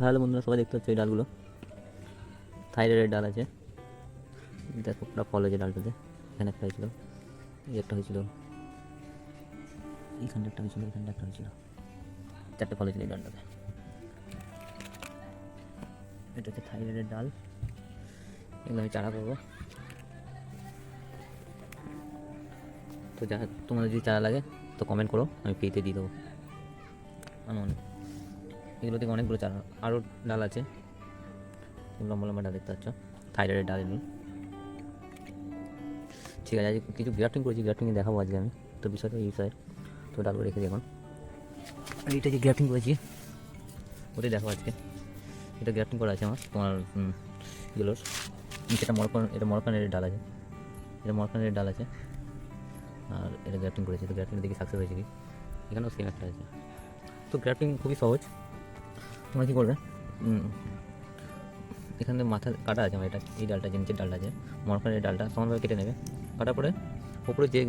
ভালো বন্ধুরা, সবাই দেখতে পাচ্ছ এই ডালগুলো থাইরয়েডের ডাল আছে। দেখো পুরো ফল হয়েছে ডালটাতে। এখানে একটা হয়েছিল, এই একটা হয়েছিল, এইখানটা একটা হয়েছিল, এখানটা একটা হয়েছিল, চারটে ফল হয়েছিল এই ডালটাতে। এটা হচ্ছে থাইরয়েডের ডাল। এগুলো আমি চারা করবো। তো যা তোমাদের যদি চারা লাগে তো কমেন্ট করো, আমি ফ্রিতে দিয়ে দেবো। আমার এগুলো থেকে অনেকগুলো চারা, আরও ডাল আছে, লম্বা লম্বা ডাল দেখতে পাচ্ছ, থাইরয়েডের ডাল এগুলো। ঠিক আছে, আজ কিছু গ্রাফটিং করেছি, গ্রাফটিংয়ে দেখাবো আজকে আমি। তো বিষয়টা এই বিষয়ে তো ডালগুলো রেখে দেখুন, আর এইটা যে গ্রাফটিং করেছি ওটাই দেখো আজকে। এটা গ্রাফটিং করা আছে আমার, তোমার এগুলোর নিচেটা এটা মরকানের ডাল আছে, এটা মরকানের ডাল আছে, আর এটা গ্রাফটিং করেছি। তো গ্রাফটিং দেখি সাকসেস হয়েছে কি, এখানেও সেম একটা আছে। তো গ্রাফটিং খুবই সহজ। তোমরা কী করবে, এখানে মাথা কাটা আছে আমার, এটা এই ডালটা যে নিচের ডালটা আছে মরকানের ডালটা সমানভাবে কেটে নেবে। কাটার পরে ওপরে যে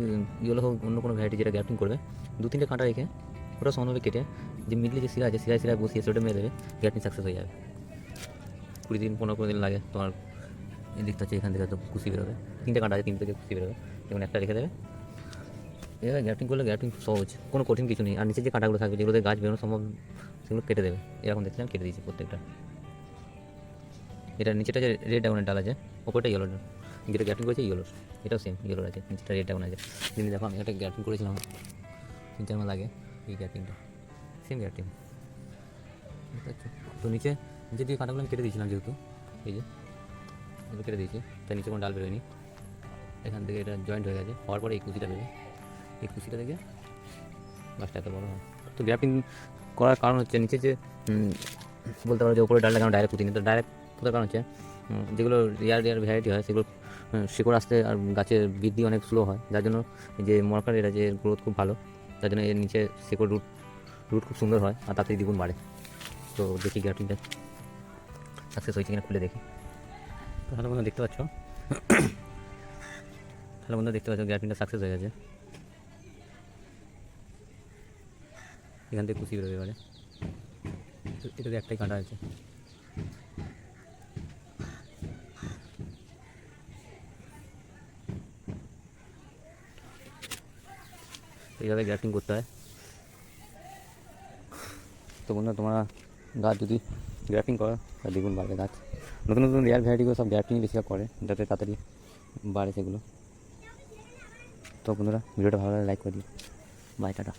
ইয়েলো হোক অন্য কোনো ভ্যারাইটি যেটা গ্রাফটিং করবে, 2-3টে কাঁটা রেখে ওটা সমানভাবে কেটে যে মিডলে যে শিরা আছে শিরায় বসিয়ে সেটা মেরে দেবে, গ্রাফটিং সাকসেস হয়ে যাবে। 20 দিন 15 দিন লাগে তোমার। এই দিকটা হচ্ছে এখান থেকে তো কুশি বেরোবে, 3টে কাঁটা আছে, 3 থেকে কুশি বেরোবে, যেমন একটা রেখে দেবে। এবার গ্রাফটিং করলে গ্রাফটিং খুব সহজ, কোনো কঠিন কিছু নেই। আর নিচে যে কাঁটাগুলো থাকবে যেগুলোতে গাছ বেরোনো সম্ভব সেগুলো কেটে দেবে। এরকম দেখছিলাম কেটে দিয়েছি প্রত্যেকটা। এটা নিচেটা যে রেড ড্রাগনের ডাল আছে, ওপরটা ইয়েলো ডাল, যেটা গ্রাফটিং করেছে ইয়েলোর, এটাও সেম ইয়েলোর আছে, নিচেটা রেড ড্রাগন আছে। কিন্তু দেখো আমি একটা গ্রাফটিং করেছিলাম 3-4 মাস আগে, এই গ্রাফটিংটা সেম গ্রাফটিং। তো নিচে দিয়ে কাঁটাগুলো আমি কেটে দিয়েছিলাম, যেহেতু এই যে এগুলো কেটে দিয়েছি, তাই নিচে কোনো ডাল বেরোয়নি। এখান থেকে এটা জয়েন্ট হয়ে গেছে, হওয়ার পরে এই কুচিটা বেরোবে, এই কুচিটা থেকে গাছটা এত বড়ো হয়। তো গ্রাফটিং করার কারণ হচ্ছে নিচে যে বলতে পারো যে ওপরে ডালটা কেন ডাইরেক্ট পুঁতিনি, তো ডাইরেক্ট পোতার কারণ হচ্ছে যেগুলো রেয়ার ভ্যারাইটি হয় সেগুলো শিকড় আসতে আর গাছের বৃদ্ধি অনেক স্লো হয়, যার জন্য যে মরকার এটা যে গ্রোথ খুব ভালো, যার জন্য এর নিচে শিকড় রুট খুব সুন্দর হয় আর তাড়াতাড়ি দ্বিগুণ বাড়ে। তো দেখি গ্রাফটিংটা সাকসেস হয়েছে কিনা খুলে দেখি। ভালো বন্ধু দেখতে পাচ্ছ, ভালো বন্ধু দেখতে পাচ্ছ গ্রাফটিংটা সাকসেস হয়ে গেছে। এখান থেকে কুচি বেরোবে এবারে, এটাতে একটাই কাঁটা আছে। এইভাবে গ্রাফটিং করতে হয়। তো বন্ধুরা তোমরা গাছ যদি গ্রাফটিং করো তা দ্বিগুণ বাড়বে গাছ। নতুন নতুন রেয়ার ভ্যারাইটিগুলো সব গ্রাফটিং বেশিরভাগ করে, যাতে তাড়াতাড়ি বাড়ে সেগুলো। তো বন্ধুরা ভিডিওটা ভালো লাগলে লাইক করে দিও। Bye, tata.